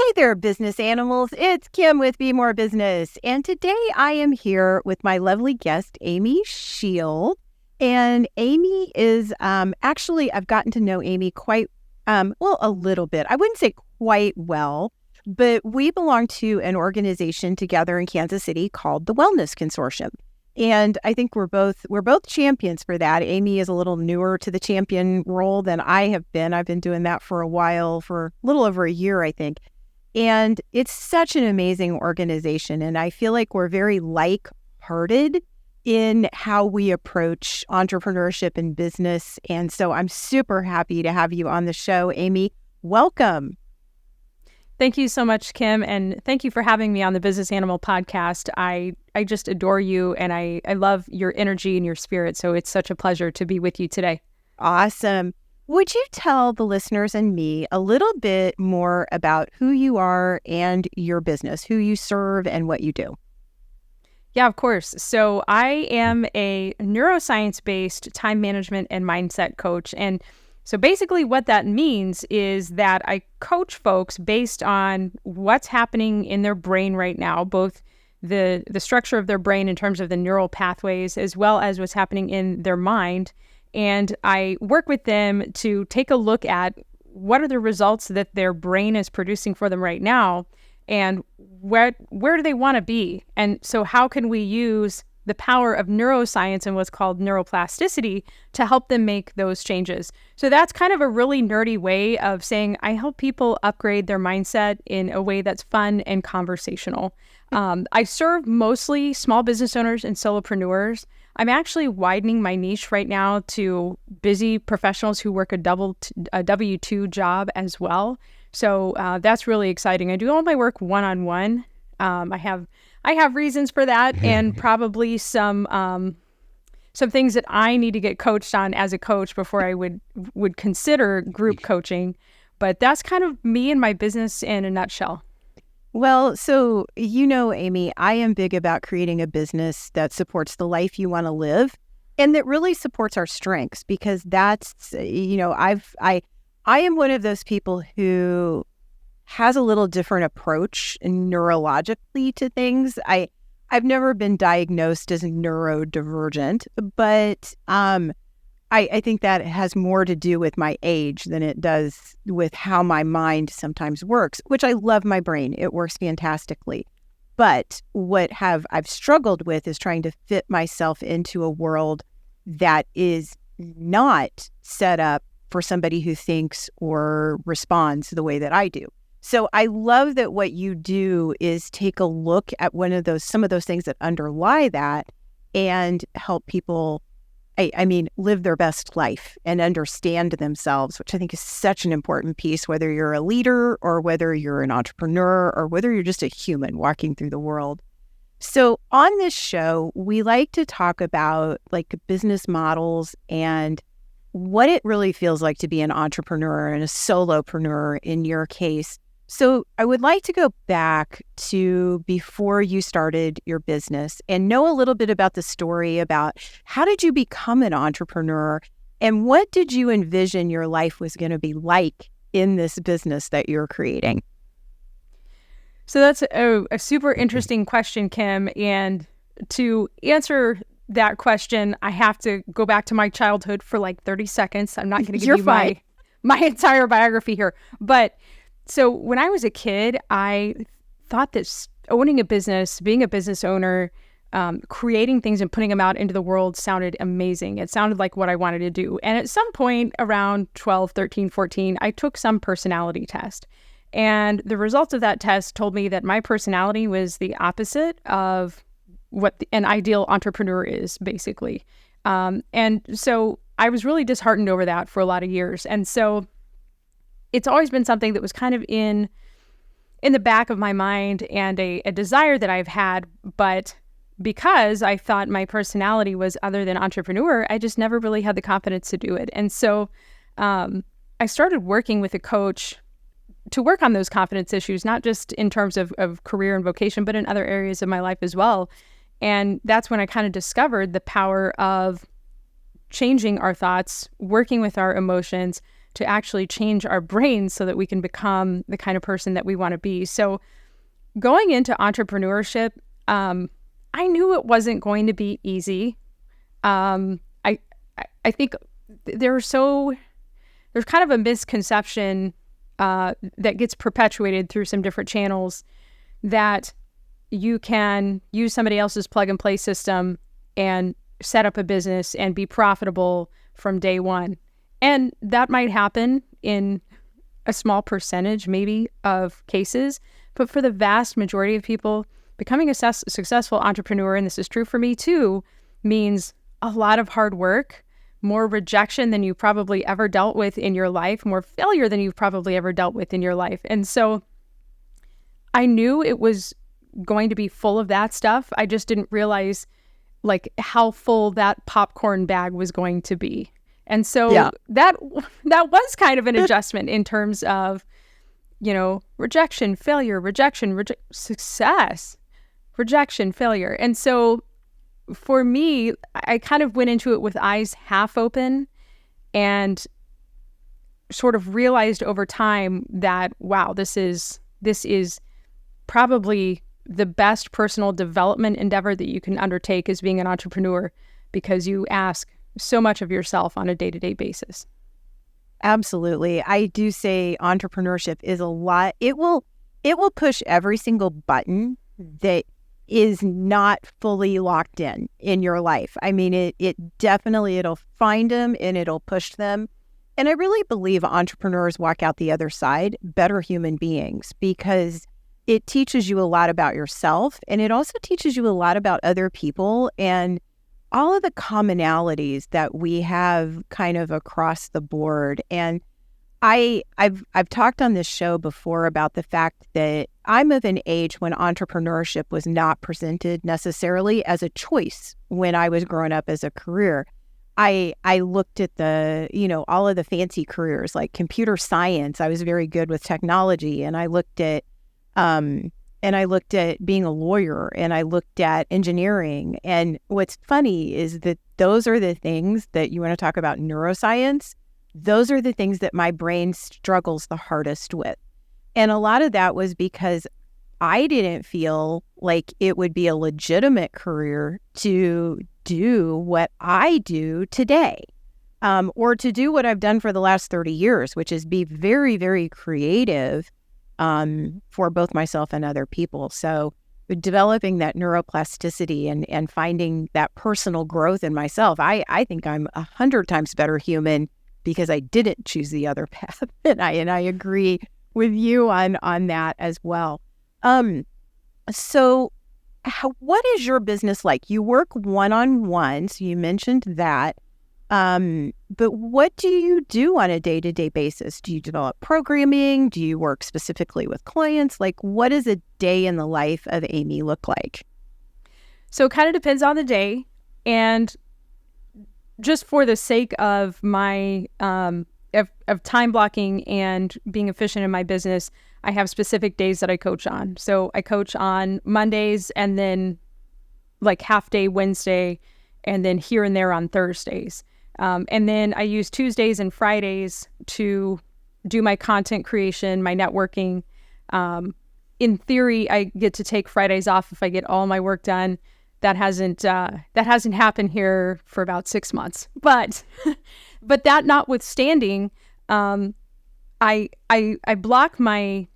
Hey there, business animals. It's Kim with Be More Business. And today I am here with my lovely guest, Amy Schield. And Amy is actually, I've gotten to know Amy quite, a little bit. I wouldn't say quite well, but we belong to an organization together in Kansas City called the Wellness Consortium. And I think we're both champions for that. Amy is a little newer to the champion role than I have been. I've been doing that for a while, for a little over a year, I think. And it's such an amazing organization. And I feel like we're very like-hearted in how we approach entrepreneurship and business. And so I'm super happy to have you on the show, Amy. Welcome. Thank you so much, Kim. And thank you for having me on the Business Animal podcast. I just adore you and I love your energy and your spirit. So it's such a pleasure to be with you today. Awesome. Would you tell the listeners and me a little bit more about who you are and your business, who you serve and what you do? Yeah, of course. So I am a neuroscience-based time management and mindset coach. And so basically what that means is that I coach folks based on what's happening in their brain right now, both the structure of their brain in terms of the neural pathways, as well as what's happening in their mind. And I work with them to take a look at what are the results that their brain is producing for them right now, and where do they want to be? And so how can we use the power of neuroscience and what's called neuroplasticity to help them make those changes? So that's kind of a really nerdy way of saying I help people upgrade their mindset in a way that's fun and conversational. I serve mostly small business owners and solopreneurs. I'm actually widening my niche right now to busy professionals who work a W-2 job as well. So that's really exciting. I do all my work one-on-one. I have reasons for that, and probably some things that I need to get coached on as a coach before I would consider group coaching. But that's kind of me and my business in a nutshell. Well, so, Amy, I am big about creating a business that supports the life you want to live and that really supports our strengths, because that's, I am one of those people who has a little different approach neurologically to things. I've never been diagnosed as neurodivergent, but I think that has more to do with my age than it does with how my mind sometimes works, which I love my brain. It works fantastically. But what I've struggled with is trying to fit myself into a world that is not set up for somebody who thinks or responds the way that I do. So I love that what you do is take a look at some of those things that underlie that and help people live their best life and understand themselves, which I think is such an important piece, whether you're a leader or whether you're an entrepreneur or whether you're just a human walking through the world. So on this show, we like to talk about like business models and what it really feels like to be an entrepreneur and a solopreneur in your case. So I would like to go back to before you started your business and know a little bit about the story about how did you become an entrepreneur and what did you envision your life was going to be like in this business that you're creating? So that's a super interesting question, Kim. And to answer that question, I have to go back to my childhood for like 30 seconds. I'm not going to give you my entire biography here. But so when I was a kid, I thought that owning a business, being a business owner, creating things and putting them out into the world sounded amazing. It sounded like what I wanted to do. And at some point around 12, 13, 14, I took some personality test. And the results of that test told me that my personality was the opposite of what an ideal entrepreneur is, basically. And so I was really disheartened over that for a lot of years. And so it's always been something that was kind of in the back of my mind and a desire that I've had. But because I thought my personality was other than entrepreneur, I just never really had the confidence to do it. And so I started working with a coach to work on those confidence issues, not just in terms of career and vocation, but in other areas of my life as well. And that's when I kind of discovered the power of changing our thoughts, working with our emotions, to actually change our brains so that we can become the kind of person that we want to be. So going into entrepreneurship, I knew it wasn't going to be easy. I think there's kind of a misconception that gets perpetuated through some different channels that you can use somebody else's plug and play system and set up a business and be profitable from day one. And that might happen in a small percentage maybe of cases, but for the vast majority of people, becoming a successful entrepreneur, and this is true for me too, means a lot of hard work, more rejection than you probably ever dealt with in your life, more failure than you've probably ever dealt with in your life. And so I knew it was going to be full of that stuff. I just didn't realize like how full that popcorn bag was going to be. And so that was kind of an adjustment in terms of, rejection, failure, success, rejection, failure. And so for me, I kind of went into it with eyes half open and sort of realized over time that, wow, this is probably the best personal development endeavor that you can undertake as being an entrepreneur, because you ask so much of yourself on a day-to-day basis. Absolutely. I do say entrepreneurship is a lot. It will push every single button that is not fully locked in your life. I mean, it definitely, it'll find them and it'll push them. And I really believe entrepreneurs walk out the other side better human beings, because it teaches you a lot about yourself, and it also teaches you a lot about other people and all of the commonalities that we have kind of across the board. And I've talked on this show before about the fact that I'm of an age when entrepreneurship was not presented necessarily as a choice when I was growing up as a career. I looked at all of the fancy careers like computer science. I was very good with technology, and I looked at being a lawyer, and I looked at engineering. And what's funny is that those are the things that you want to talk about neuroscience. Those are the things that my brain struggles the hardest with. And a lot of that was because I didn't feel like it would be a legitimate career to do what I do today, or to do what I've done for the last 30 years, which is be very, very creative for both myself and other people. So developing that neuroplasticity and finding that personal growth in myself, I think I'm 100 times better human because I didn't choose the other path. And I agree with you on that as well. So what is your business like? You work one-on-one, so you mentioned that. But what do you do on a day-to-day basis? Do you develop programming? Do you work specifically with clients? Like, what does a day in the life of Amy look like? So it kind of depends on the day. And just for the sake of my of time blocking and being efficient in my business, I have specific days that I coach on. So I coach on Mondays, and then like half day Wednesday, and then here and there on Thursdays. And then I use Tuesdays and Fridays to do my content creation, my networking. In theory, I get to take Fridays off if I get all my work done. That hasn't happened here for about 6 months. But that notwithstanding, I block my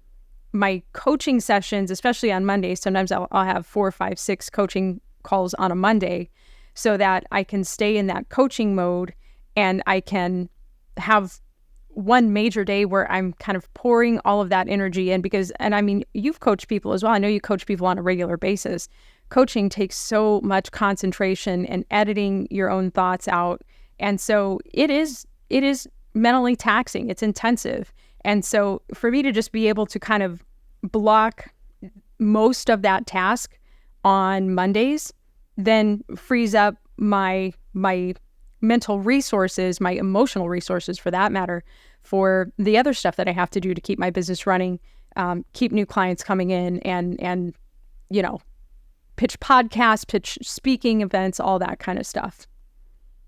coaching sessions, especially on Mondays. Sometimes I'll have 4, 5, 6 coaching calls on a Monday, so that I can stay in that coaching mode, and I can have one major day where I'm kind of pouring all of that energy in. And I mean, you've coached people as well. I know you coach people on a regular basis. Coaching takes so much concentration and editing your own thoughts out. And so it is mentally taxing. It's intensive. And so for me to just be able to kind of block most of that task on Mondays then frees up my mental resources, my emotional resources for that matter, for the other stuff that I have to do to keep my business running, keep new clients coming in, and pitch podcasts, pitch speaking events, all that kind of stuff.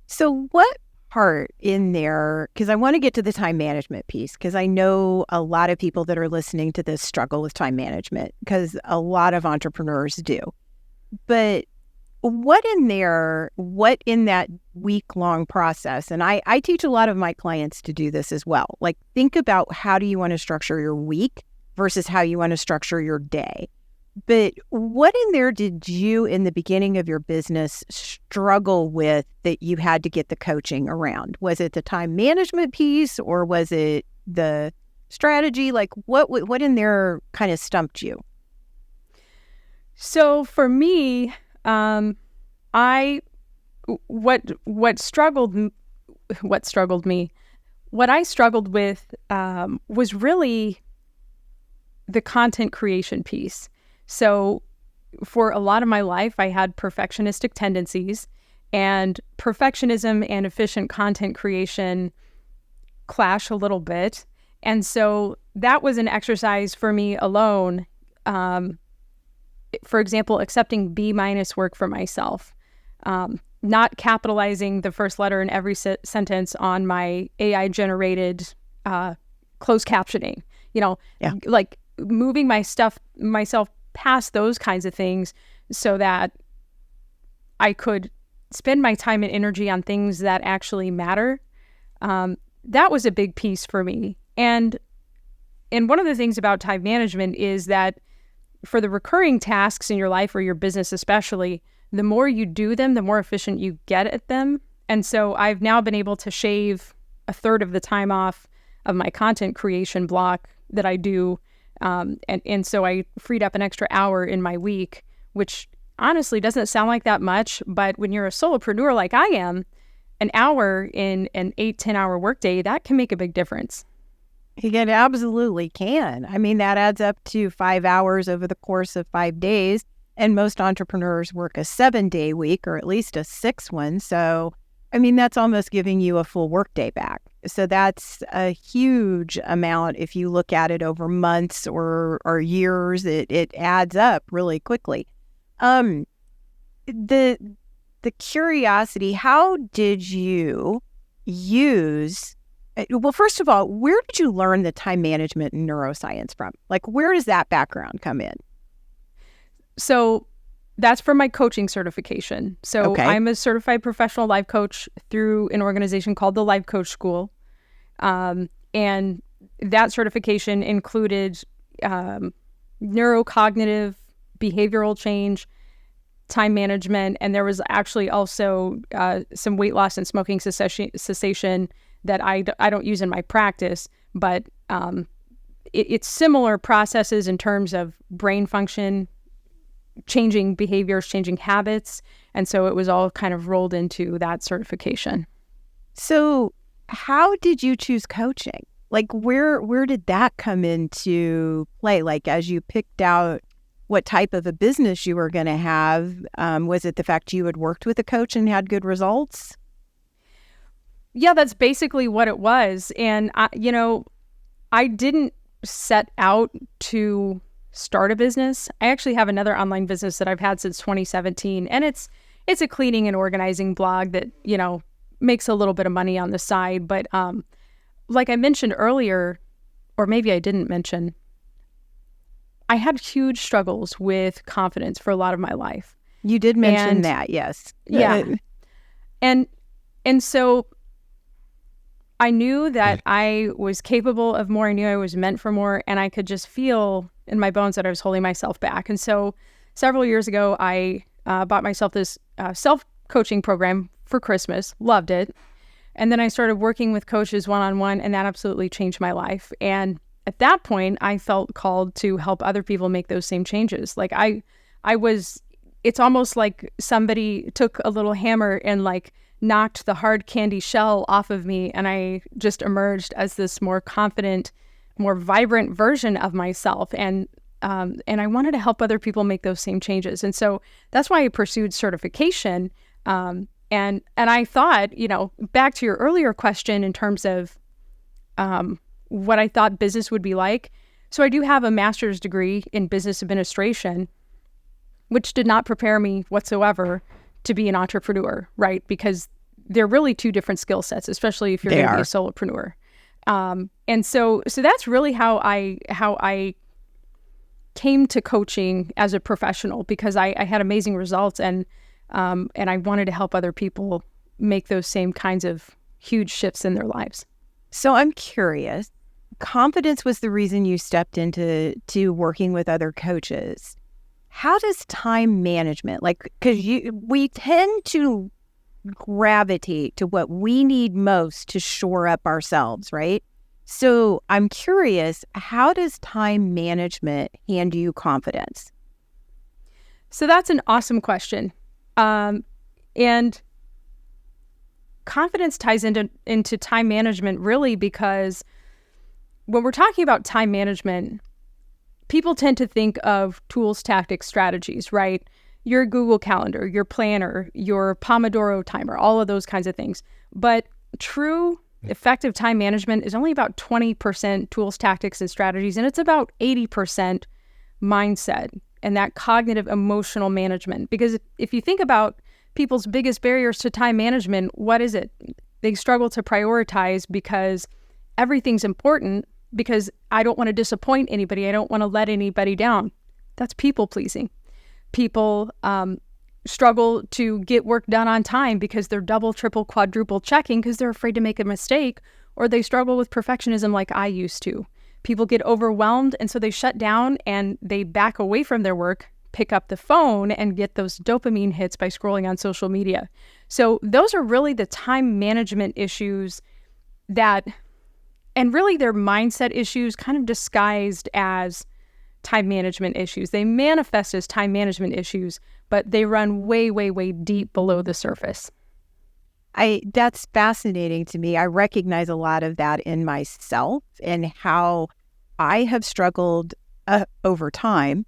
So what part in there, because I want to get to the time management piece, because I know a lot of people that are listening to this struggle with time management, because a lot of entrepreneurs do. But what in that week-long process, and I teach a lot of my clients to do this as well, like think about how do you want to structure your week versus how you want to structure your day. But what in there did you, in the beginning of your business, struggle with that you had to get the coaching around? Was it the time management piece, or was it the strategy? Like what in there kind of stumped you? So for me, what struggled me, what I struggled with was really the content creation piece. So for a lot of my life, I had perfectionistic tendencies, and perfectionism and efficient content creation clash a little bit. And so that was an exercise for me alone. For example, accepting B- work for myself, not capitalizing the first letter in every sentence on my AI generated closed captioning, like moving myself past those kinds of things so that I could spend my time and energy on things that actually matter. That was a big piece for me. And one of the things about time management is that for the recurring tasks in your life or your business especially, the more you do them, the more efficient you get at them. And so I've now been able to shave a third of the time off of my content creation block that I do. And so I freed up an extra hour in my week, which honestly doesn't sound like that much. But when you're a solopreneur like I am, an hour in an 8-10 hour workday, that can make a big difference. It absolutely can. I mean, that adds up to 5 hours over the course of 5 days. And most entrepreneurs work a 7-day week, or at least a 6 one. So, I mean, that's almost giving you a full workday back. So that's a huge amount. If you look at it over months or years, it adds up really quickly. The curiosity, how did you use, well, first of all, where did you learn the time management and neuroscience from? Like, where does that background come in? So that's from my coaching certification. So Okay. I'm a certified professional life coach through an organization called the Life Coach School. And that certification included neurocognitive behavioral change, time management, and there was actually also some weight loss and smoking cessation that I don't use in my practice, but it's similar processes in terms of brain function, changing behaviors, changing habits. And so it was all kind of rolled into that certification. So how did you choose coaching? Like, where did that come into play? Like, as you picked out what type of a business you were going to have, was it the fact you had worked with a coach and had good results? Yeah, that's basically what it was. And, I didn't set out to start a business. I actually have another online business that I've had since 2017. And it's a cleaning and organizing blog that, makes a little bit of money on the side. But like I mentioned earlier, or maybe I didn't mention, I had huge struggles with confidence for a lot of my life. You did mention that, yes. Yeah. And so I knew that I was capable of more. I knew I was meant for more, and I could just feel in my bones that I was holding myself back. And so several years ago, I bought myself this self-coaching program for Christmas, loved it. And then I started working with coaches one-on-one, and that absolutely changed my life. And at that point, I felt called to help other people make those same changes. Like it's almost like somebody took a little hammer and like knocked the hard candy shell off of me, and I just emerged as this more confident, more vibrant version of myself. And I wanted to help other people make those same changes. And so that's why I pursued certification. And I thought, back to your earlier question in terms of what I thought business would be like. So I do have a master's degree in business administration, which did not prepare me whatsoever to be an entrepreneur, right? Because they're really two different skill sets, especially if you're going to be a solopreneur. And so that's really how I came to coaching as a professional, because I had amazing results, and I wanted to help other people make those same kinds of huge shifts in their lives. So I'm curious, confidence was the reason you stepped into working with other coaches. How does time management, because we tend to gravitate to what we need most to shore up ourselves, right? So I'm curious, how does time management hand you confidence? So that's an awesome question. And confidence ties into time management, really, because when we're talking about time management, people tend to think of tools, tactics, strategies, right? Your Google Calendar, your planner, your Pomodoro timer, all of those kinds of things. But true effective time management is only about 20% tools, tactics, and strategies, and it's about 80% mindset and that cognitive emotional management. Because if you think about people's biggest barriers to time management, what is it? They struggle to prioritize because everything's important, because I don't want to disappoint anybody. I don't want to let anybody down. That's people pleasing. People struggle to get work done on time because they're double, triple, quadruple checking because they're afraid to make a mistake, or they struggle with perfectionism like I used to. People get overwhelmed, and so they shut down and they back away from their work, pick up the phone, and get those dopamine hits by scrolling on social media. So those are really the time management issues and really they're mindset issues kind of disguised as time management issues. They manifest as time management issues, but they run way, way, way deep below the surface. That's fascinating to me. I recognize a lot of that in myself and how I have struggled over time.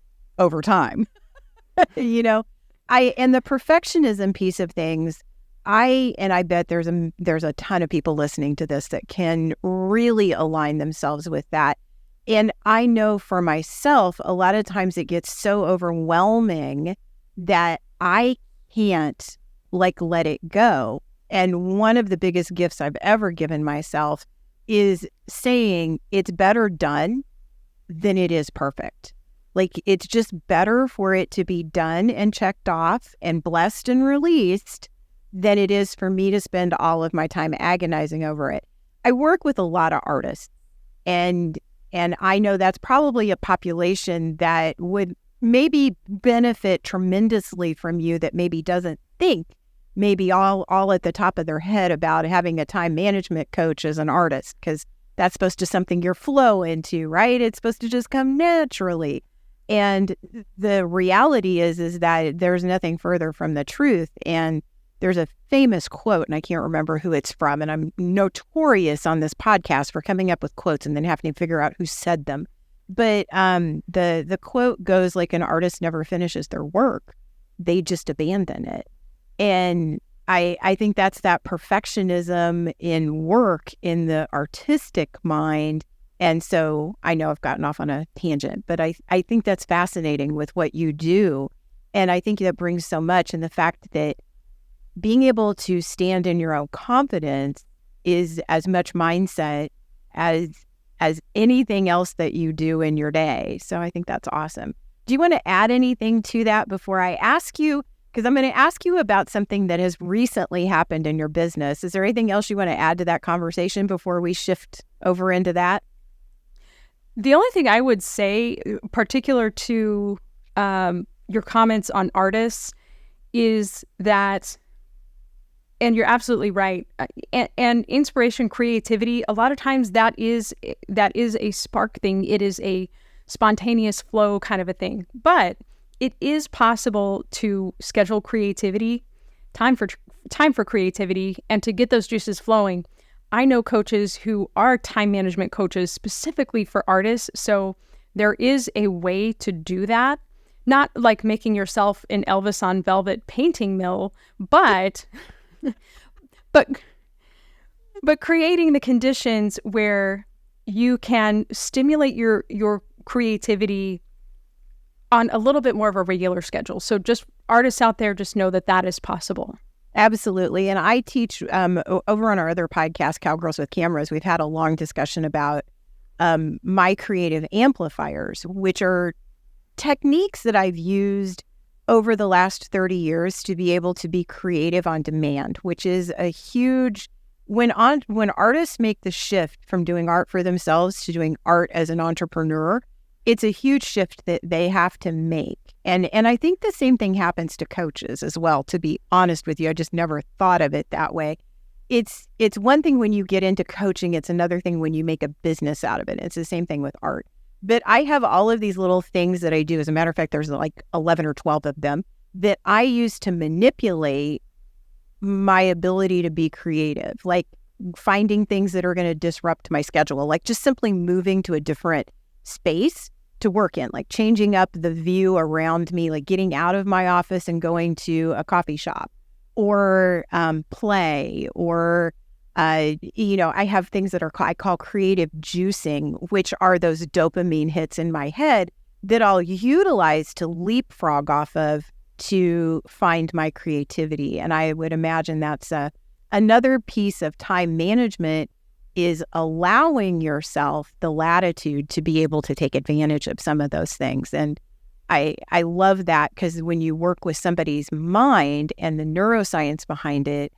You know, and the perfectionism piece of things, I bet there's a ton of people listening to this that can really align themselves with that. And I know for myself, a lot of times it gets so overwhelming that I can't let it go. And one of the biggest gifts I've ever given myself is saying it's better done than it is perfect. It's just better for it to be done and checked off and blessed and released than it is for me to spend all of my time agonizing over it. I work with a lot of artists, and I know that's probably a population that would maybe benefit tremendously from you, that maybe doesn't think maybe all at the top of their head about having a time management coach as an artist, because that's supposed to something you're flow into, right? It's supposed to just come naturally. And the reality is that there's nothing further from the truth. And there's a famous quote, and I can't remember who it's from, and I'm notorious on this podcast for coming up with quotes and then having to figure out who said them. But the quote goes an artist never finishes their work. They just abandon it. And I think that's that perfectionism in work, in the artistic mind. And so I know I've gotten off on a tangent, but I think that's fascinating with what you do. And I think that brings so much. And the fact that being able to stand in your own confidence is as much mindset as anything else that you do in your day. So I think that's awesome. Do you want to add anything to that before I ask you? Because I'm going to ask you about something that has recently happened in your business. Is there anything else you want to add to that conversation before we shift over into that? The only thing I would say, particular to your comments on artists, is that, and you're absolutely right, and inspiration, creativity, a lot of times that is a spark thing. It is a spontaneous flow kind of a thing. But it is possible to schedule creativity, time for creativity, and to get those juices flowing. I know coaches who are time management coaches specifically for artists. So there is a way to do that. Not like making yourself an Elvis on Velvet painting mill, but creating the conditions where you can stimulate your creativity on a little bit more of a regular schedule. So just artists out there, just know that is possible. Absolutely. And I teach over on our other podcast, Cowgirls with Cameras, we've had a long discussion about my creative amplifiers, which are techniques that I've used over the last 30 years to be able to be creative on demand, which is a huge, when artists make the shift from doing art for themselves to doing art as an entrepreneur, it's a huge shift that they have to make. And I think the same thing happens to coaches as well, to be honest with you. I just never thought of it that way. It's one thing when you get into coaching, it's another thing when you make a business out of it. It's the same thing with art. But I have all of these little things that I do. As a matter of fact, there's like 11 or 12 of them that I use to manipulate my ability to be creative, like finding things that are going to disrupt my schedule, like just simply moving to a different space to work in, like changing up the view around me, like getting out of my office and going to a coffee shop or play or I have things that I call creative juicing, which are those dopamine hits in my head that I'll utilize to leapfrog off of to find my creativity. And I would imagine that's another piece of time management, is allowing yourself the latitude to be able to take advantage of some of those things. And I love that, because when you work with somebody's mind and the neuroscience behind it,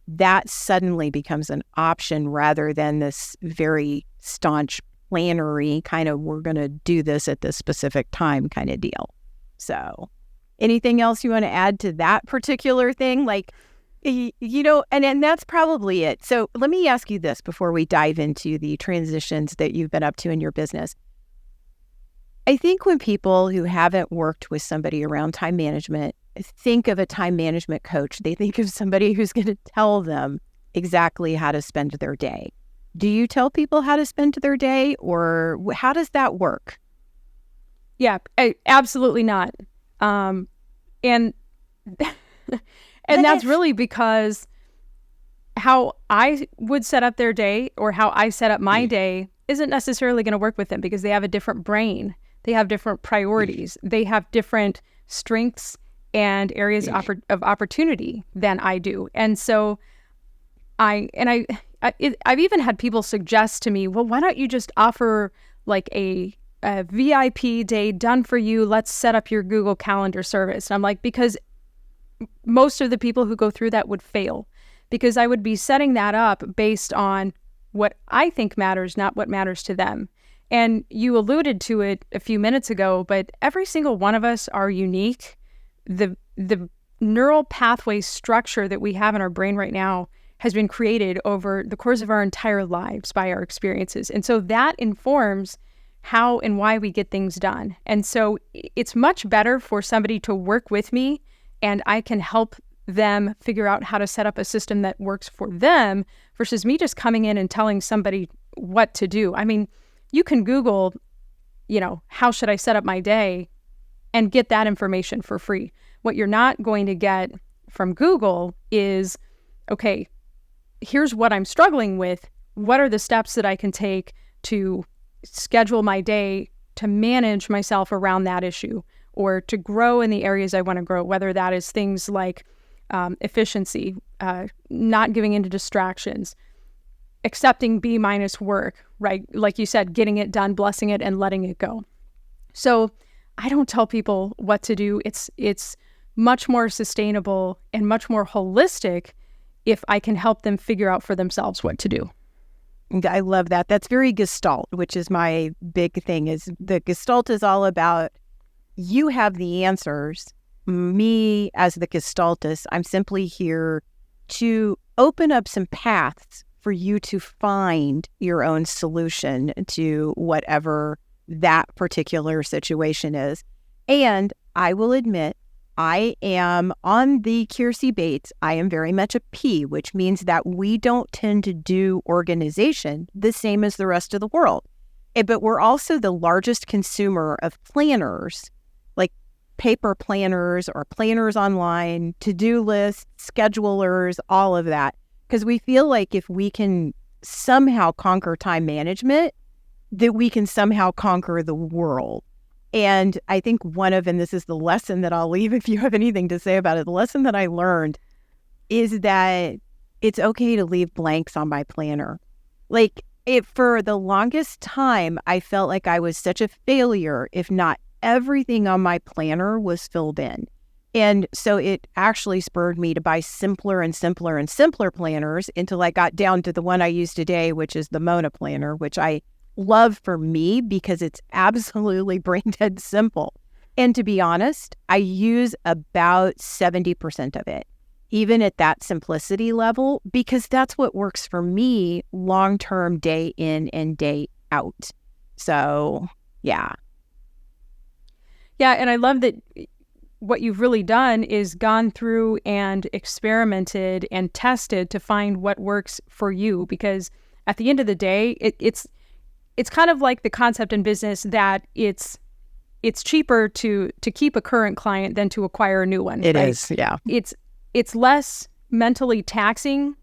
that suddenly becomes an option rather than this very staunch plannery kind of, we're going to do this at this specific time kind of deal. So anything else you want to add to that particular thing? Like, and that's probably it. So let me ask you this before we dive into the transitions that you've been up to in your business. I think when people who haven't worked with somebody around time management think of a time management coach, they think of somebody who's going to tell them exactly how to spend their day. Do you tell people how to spend their day, or how does that work? Yeah, absolutely not. And that's really because how I would set up their day or how I set up my day isn't necessarily going to work with them, because they have a different brain. They have different priorities. They have different strengths and areas of opportunity than I do. And so I've even had people suggest to me, well, why don't you just offer like a VIP day done for you? Let's set up your Google Calendar service. And I'm like, because most of the people who go through that would fail, because I would be setting that up based on what I think matters, not what matters to them. And you alluded to it a few minutes ago, but every single one of us are unique. The neural pathway structure that we have in our brain right now has been created over the course of our entire lives by our experiences. And so that informs how and why we get things done. And so it's much better for somebody to work with me, and I can help them figure out how to set up a system that works for them, versus me just coming in and telling somebody what to do. I mean, you can Google, how should I set up my day, and get that information for free. What you're not going to get from Google is, okay, here's what I'm struggling with. What are the steps that I can take to schedule my day to manage myself around that issue, or to grow in the areas I want to grow, whether that is things like efficiency, not giving into distractions, accepting B- work, right? Like you said, getting it done, blessing it, and letting it go. So I don't tell people what to do. It's much more sustainable and much more holistic if I can help them figure out for themselves what to do. I love that. That's very Gestalt, which is my big thing. Is the Gestalt is all about, you have the answers. Me as the Gestaltist, I'm simply here to open up some paths for you to find your own solution to whatever that particular situation is. And I will admit, I am on the Kiersey Bates. I am very much a P, which means that we don't tend to do organization the same as the rest of the world. But we're also the largest consumer of planners, like paper planners or planners online, to-do lists, schedulers, all of that. Because we feel like if we can somehow conquer time management, that we can somehow conquer the world. And I think and this is the lesson that I'll leave if you have anything to say about it, the lesson that I learned, is that it's okay to leave blanks on my planner. Like, for the longest time, I felt like I was such a failure if not everything on my planner was filled in. And so it actually spurred me to buy simpler and simpler and simpler planners until I got down to the one I use today, which is the Mona planner, which I love for me because it's absolutely brain dead simple. And to be honest, I use about 70% of it, even at that simplicity level, because that's what works for me long-term, day in and day out. So, yeah. Yeah, and I love that what you've really done is gone through and experimented and tested to find what works for you, because at the end of the day, it's kind of like the concept in business that it's cheaper to keep a current client than to acquire a new one. It right? is, yeah. It's less mentally taxing,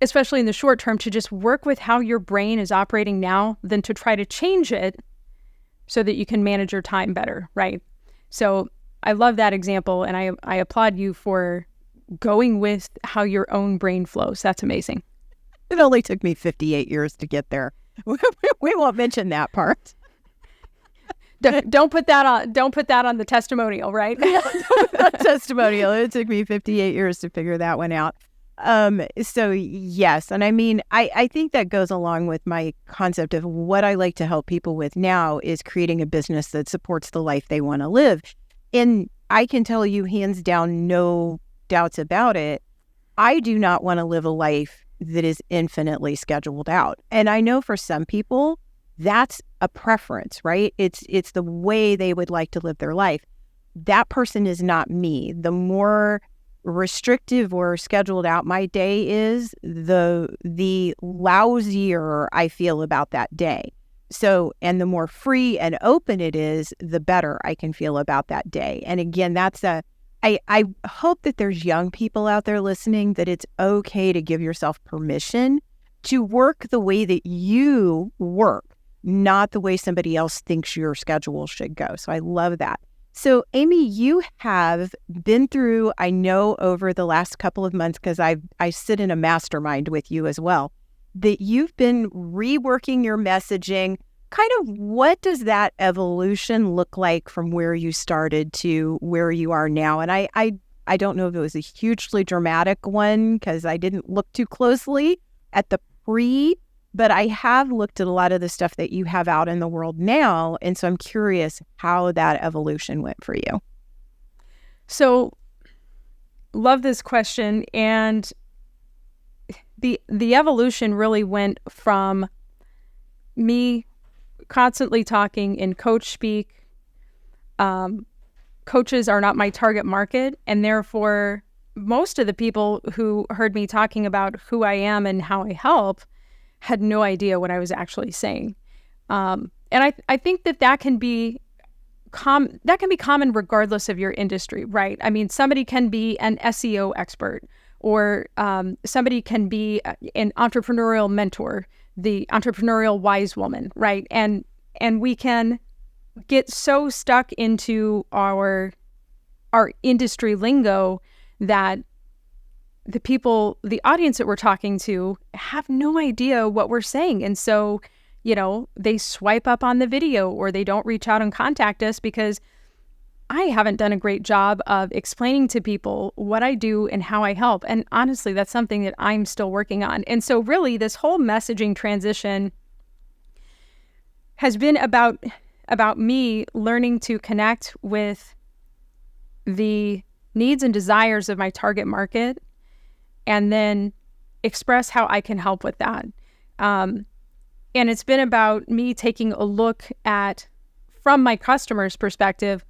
especially in the short term, to just work with how your brain is operating now than to try to change it so that you can manage your time better, right? So I love that example, and I applaud you for going with how your own brain flows. That's amazing. It only took me 58 years to get there. We won't mention that part. Don't put that on the testimonial, right? Testimonial. It took me 58 years to figure that one out. So yes. And I mean, I think that goes along with my concept of what I like to help people with now is creating a business that supports the life they want to live. And I can tell you hands down, no doubts about it, I do not want to live a life that is infinitely scheduled out. And I know for some people, that's a preference, right? It's the way they would like to live their life. That person is not me. The more restrictive or scheduled out my day is, the lousier I feel about that day. So, and the more free and open it is, the better I can feel about that day. And again, I hope that there's young people out there listening that it's okay to give yourself permission to work the way that you work, not the way somebody else thinks your schedule should go. So I love that. So Amy, you have been through, I know over the last couple of months, because I sit in a mastermind with you as well, that you've been reworking your messaging. Kind of what does that evolution look like from where you started to where you are now? And I don't know if it was a hugely dramatic one because I didn't look too closely at the pre, but I have looked at a lot of the stuff that you have out in the world now. And so I'm curious how that evolution went for you. So love this question. And the evolution really went from me constantly talking in coach speak. Coaches are not my target market, and therefore most of the people who heard me talking about who I am and how I help had no idea what I was actually saying. And I think that can be common regardless of your industry, right? I mean, somebody can be an SEO expert, or somebody can be an entrepreneurial mentor, the entrepreneurial wise woman, right? And we can get so stuck into our industry lingo that the audience that we're talking to have no idea what we're saying. And so, they swipe up on the video, or they don't reach out and contact us because I haven't done a great job of explaining to people what I do and how I help. And honestly, that's something that I'm still working on. And so really this whole messaging transition has been about me learning to connect with the needs and desires of my target market and then express how I can help with that. And it's been about me taking a look at, from my customer's perspective,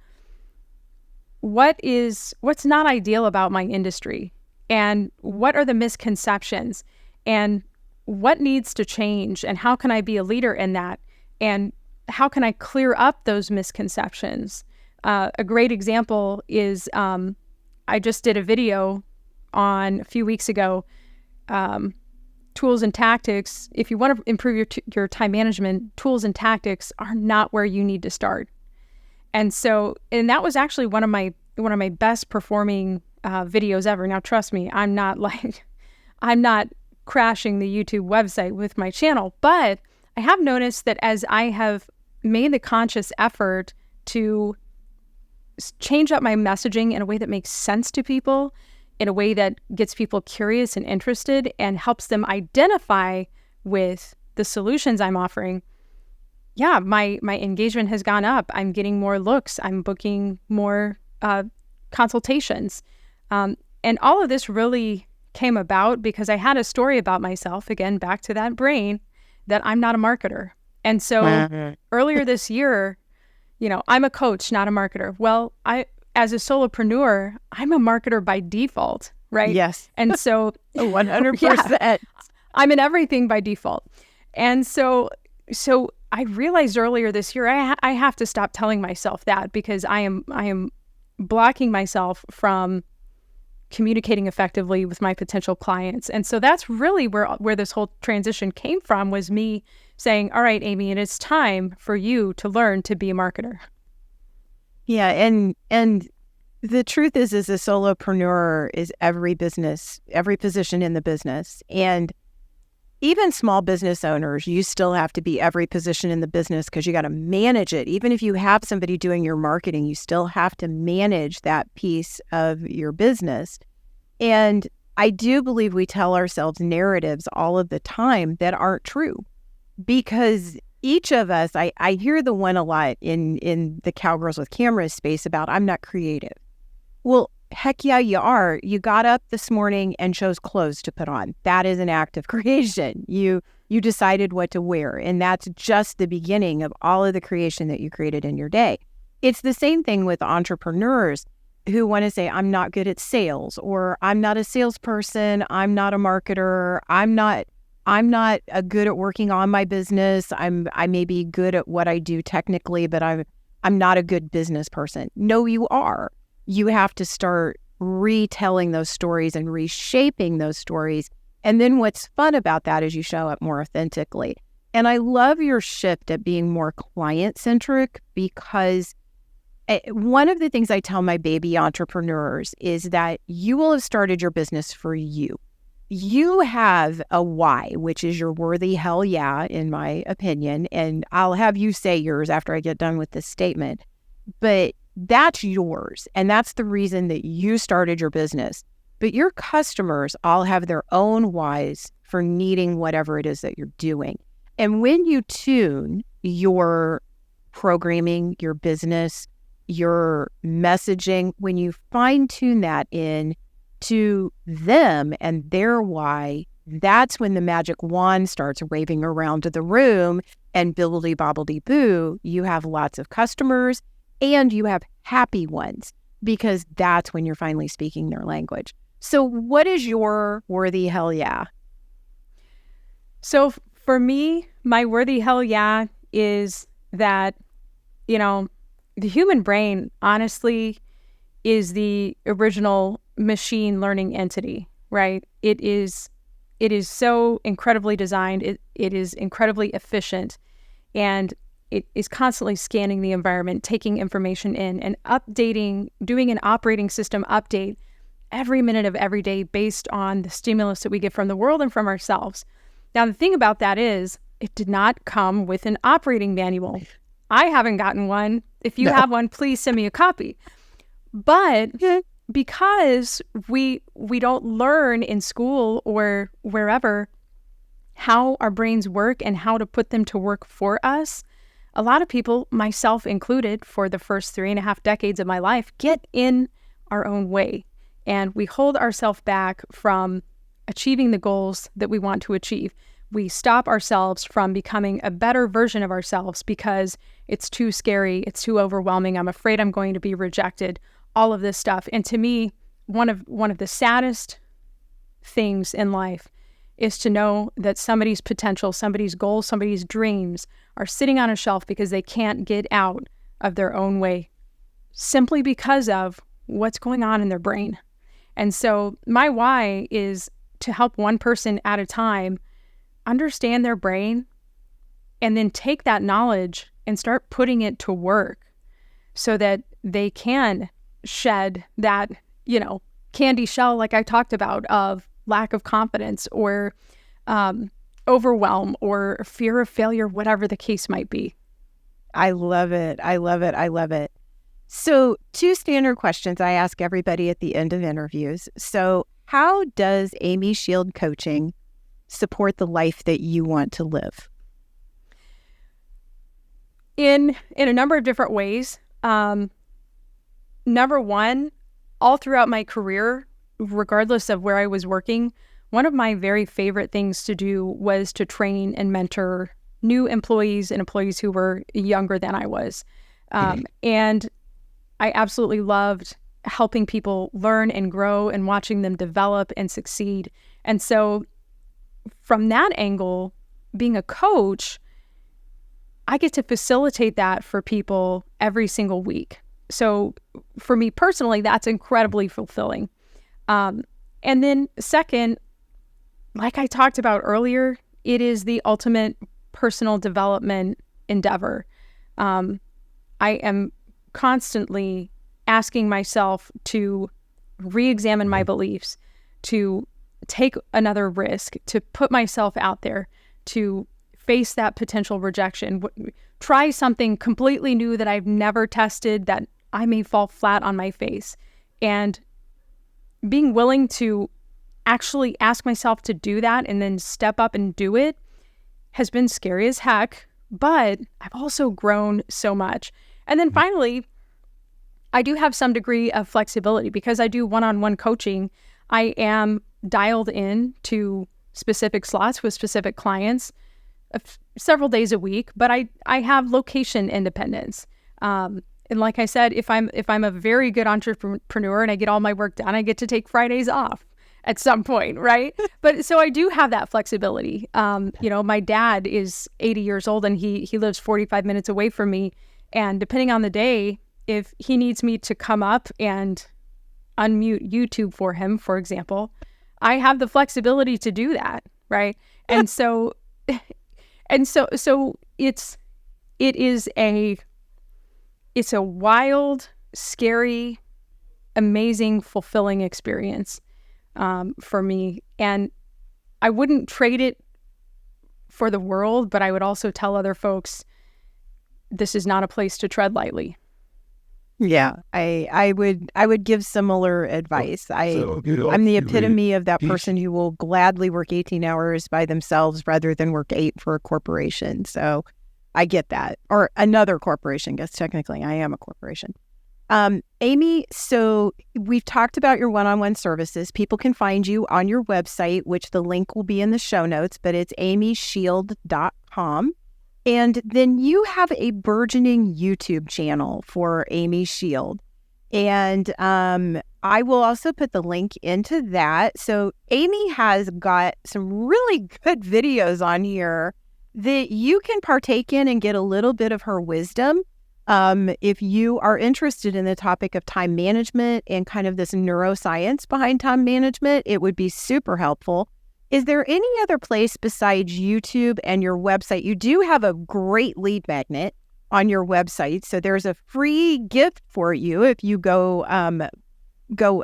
what's not ideal about my industry, and what are the misconceptions, and what needs to change, and how can I be a leader in that, and how can I clear up those misconceptions. A great example is I just did a video on a few weeks ago, tools and tactics. If you want to improve your time management, tools and tactics are not where you need to start. And that was actually one of my best performing videos ever. Now, trust me, I'm not crashing the YouTube website with my channel, but I have noticed that as I have made the conscious effort to change up my messaging in a way that makes sense to people, in a way that gets people curious and interested and helps them identify with the solutions I'm offering, yeah, my engagement has gone up. I'm getting more looks. I'm booking more consultations. And all of this really came about because I had a story about myself, again, back to that brain, that I'm not a marketer. And so earlier this year, I'm a coach, not a marketer. Well, as a solopreneur, I'm a marketer by default, right? Yes. And so 100%. Yeah, I'm in everything by default. And so I realized earlier this year, I have to stop telling myself that, because I am blocking myself from communicating effectively with my potential clients. And so that's really where this whole transition came from, was me saying, all right, Amy, it is time for you to learn to be a marketer. Yeah. And the truth is a solopreneur is every position in the business. And even small business owners, you still have to be every position in the business, because you got to manage it. Even if you have somebody doing your marketing, you still have to manage that piece of your business. And I do believe we tell ourselves narratives all of the time that aren't true, because each of us, I hear the one a lot in the Cowgirls with Cameras space about, I'm not creative. Well, heck yeah, you are. You got up this morning and chose clothes to put on. That is an act of creation. You decided what to wear, and that's just the beginning of all of the creation that you created in your day. It's the same thing with entrepreneurs who want to say, I'm not good at sales, or I'm not a salesperson, I'm not a marketer, I'm not good at working on my business. I may be good at what I do technically, but I'm not a good business person. No, you are. You have to start retelling those stories and reshaping those stories. And then what's fun about that is you show up more authentically. And I love your shift at being more client-centric, because one of the things I tell my baby entrepreneurs is that you will have started your business for you. You have a why, which is your worthy hell yeah, in my opinion. And I'll have you say yours after I get done with this statement. But that's yours. And that's the reason that you started your business. But your customers all have their own whys for needing whatever it is that you're doing. And when you tune your programming, your business, your messaging, when you fine tune that in to them and their why, that's when the magic wand starts waving around to the room, and bibbidi bobbidi boo, you have lots of customers. And you have happy ones, because that's when you're finally speaking their language. So what is your worthy hell yeah? So for me, my worthy hell yeah is that, the human brain, honestly, is the original machine learning entity, right? It is so incredibly designed. It is incredibly efficient. And it is constantly scanning the environment, taking information in, and updating, doing an operating system update every minute of every day based on the stimulus that we get from the world and from ourselves. Now, the thing about that is, it did not come with an operating manual. I haven't gotten one. If you have one, please send me a copy. But because we don't learn in school or wherever how our brains work and how to put them to work for us, a lot of people, myself included, for the first 3.5 decades of my life, get in our own way. And we hold ourselves back from achieving the goals that we want to achieve. We stop ourselves from becoming a better version of ourselves because it's too scary, it's too overwhelming, I'm afraid I'm going to be rejected, all of this stuff. And to me, one of the saddest things in life is to know that somebody's potential, somebody's goals, somebody's dreams are sitting on a shelf because they can't get out of their own way, simply because of what's going on in their brain. And so my why is to help one person at a time understand their brain, and then take that knowledge and start putting it to work so that they can shed that, candy shell, like I talked about, of lack of confidence or overwhelm or fear of failure, whatever the case might be. I love it. I love it. I love it. So 2 standard questions I ask everybody at the end of interviews. So how does Amy Schield Coaching support the life that you want to live? In a number of different ways. Number one, all throughout my career, regardless of where I was working, one of my very favorite things to do was to train and mentor new employees and employees who were younger than I was. And I absolutely loved helping people learn and grow and watching them develop and succeed. And so from that angle, being a coach, I get to facilitate that for people every single week. So for me personally, that's incredibly fulfilling. And then second, like I talked about earlier, it is the ultimate personal development endeavor. I am constantly asking myself to re-examine my beliefs, to take another risk, to put myself out there, to face that potential rejection, try something completely new that I've never tested that I may fall flat on my face. And being willing to actually ask myself to do that and then step up and do it has been scary as heck, but I've also grown so much. And then finally, I do have some degree of flexibility because I do one-on-one coaching. I am dialed in to specific slots with specific clients several days a week, but I have location independence. And like I said, if I'm a very good entrepreneur and I get all my work done, I get to take Fridays off at some point, right? But so I do have that flexibility. My dad is 80 years old and he lives 45 minutes away from me. And depending on the day, if he needs me to come up and unmute YouTube for him, for example, I have the flexibility to do that, right? And so it's a wild, scary, amazing, fulfilling experience for me. And I wouldn't trade it for the world, but I would also tell other folks, this is not a place to tread lightly. Yeah, I would give similar advice. I'm the epitome of that person who will gladly work 18 hours by themselves rather than work 8 for a corporation. So I get that. Or another corporation, because technically I am a corporation. Amy, so we've talked about your one-on-one services. People can find you on your website, which the link will be in the show notes, but it's amyschield.com. And then you have a burgeoning YouTube channel for Amy Schield. And I will also put the link into that. So Amy has got some really good videos on here that you can partake in and get a little bit of her wisdom. If you are interested in the topic of time management and kind of this neuroscience behind time management, it would be super helpful. Is there any other place besides YouTube and your website? You do have a great lead magnet on your website. So there's a free gift for you if you go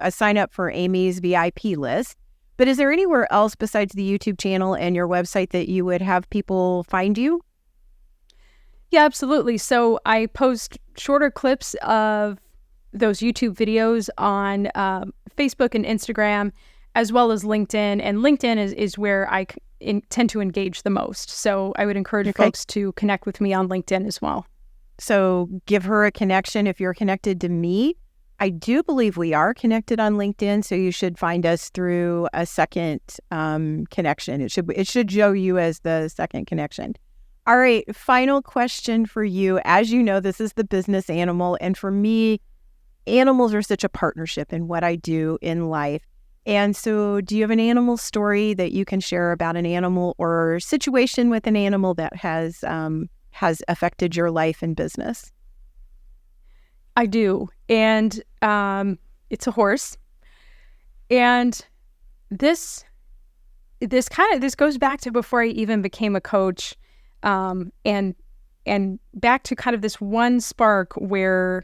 sign up for Amy's VIP list. But is there anywhere else besides the YouTube channel and your website that you would have people find you? Yeah, absolutely. So I post shorter clips of those YouTube videos on Facebook and Instagram, as well as LinkedIn. And LinkedIn is where I tend to engage the most. So I would encourage folks to connect with me on LinkedIn as well. So give her a connection if you're connected to me. I do believe we are connected on LinkedIn, so you should find us through a second connection. It should show you as the second connection. All right, final question for you. As you know, this is the business animal, and for me, animals are such a partnership in what I do in life. And so do you have an animal story that you can share about an animal or situation with an animal that has affected your life and business? I do. And it's a horse. And this goes back to before I even became a coach, and back to kind of this one spark where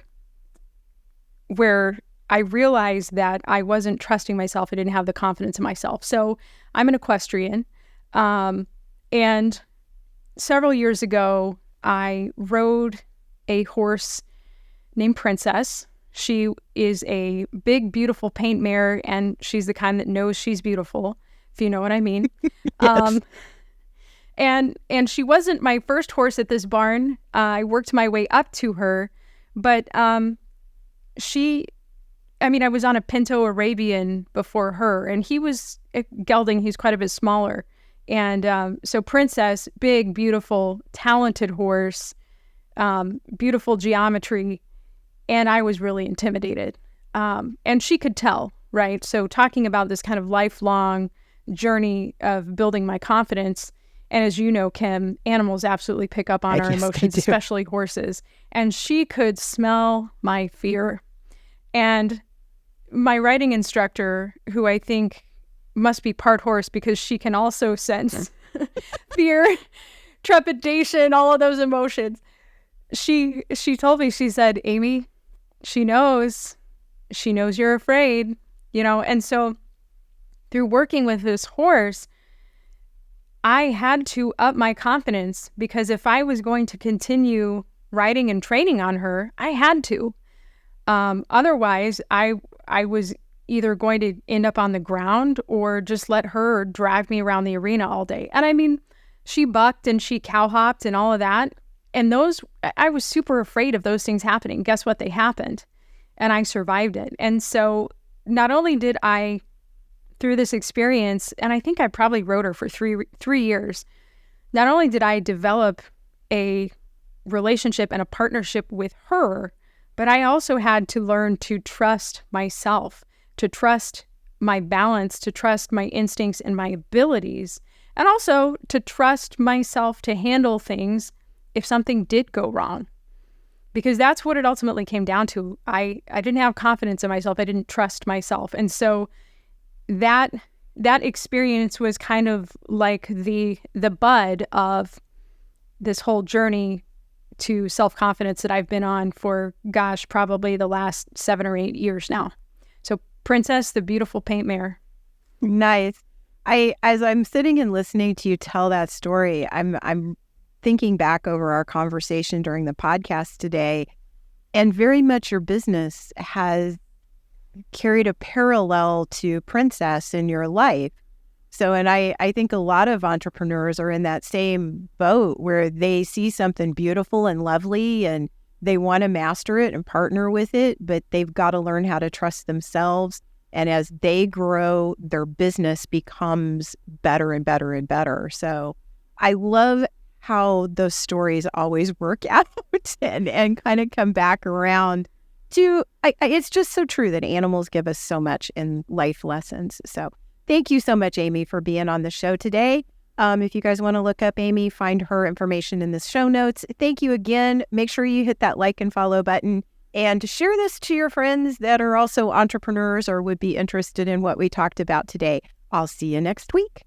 I realized that I wasn't trusting myself. I didn't have the confidence in myself. So I'm an equestrian. And several years ago, I rode a horse named Princess. She is a big, beautiful paint mare, and she's the kind that knows she's beautiful, if you know what I mean. Yes. And she wasn't my first horse at this barn. I worked my way up to her, but I was on a Pinto Arabian before her, and he was a gelding. He's quite a bit smaller. And so Princess, big, beautiful, talented horse, beautiful geometry, and I was really intimidated. And she could tell, right? So talking about this kind of lifelong journey of building my confidence, and as you know, Kim, animals absolutely pick up on our emotions, especially horses. And she could smell my fear. And my riding instructor, who I think must be part horse because she can also sense fear, trepidation, all of those emotions. She told me, she said, Amy, she knows you're afraid, and so through working with this horse, I had to up my confidence, because if I was going to continue riding and training on her, I had to. Otherwise, I was either going to end up on the ground or just let her drag me around the arena all day. And she bucked and she cowhopped and all of that. And I was super afraid of those things happening. Guess what? They happened. And I survived it. And so not only did I, through this experience, and I think I probably rode her for three years, not only did I develop a relationship and a partnership with her, but I also had to learn to trust myself, to trust my balance, to trust my instincts and my abilities, and also to trust myself to handle things if something did go wrong. Because that's what it ultimately came down to. I didn't have confidence in myself. I didn't trust myself. And so that experience was kind of like the bud of this whole journey to self-confidence that I've been on for, probably the last 7 or 8 years now. So Princess, the beautiful paint mare. Nice. As I'm sitting and listening to you tell that story, I'm thinking back over our conversation during the podcast today, and very much your business has carried a parallel to Princess in your life. So, and I think a lot of entrepreneurs are in that same boat where they see something beautiful and lovely and they want to master it and partner with it, but they've got to learn how to trust themselves. And as they grow, their business becomes better and better and better. So I love how those stories always work out and kind of come back around to, it's just so true that animals give us so much in life lessons. So thank you so much, Amy, for being on the show today. If you guys want to look up Amy, find her information in the show notes. Thank you again. Make sure you hit that like and follow button and share this to your friends that are also entrepreneurs or would be interested in what we talked about today. I'll see you next week.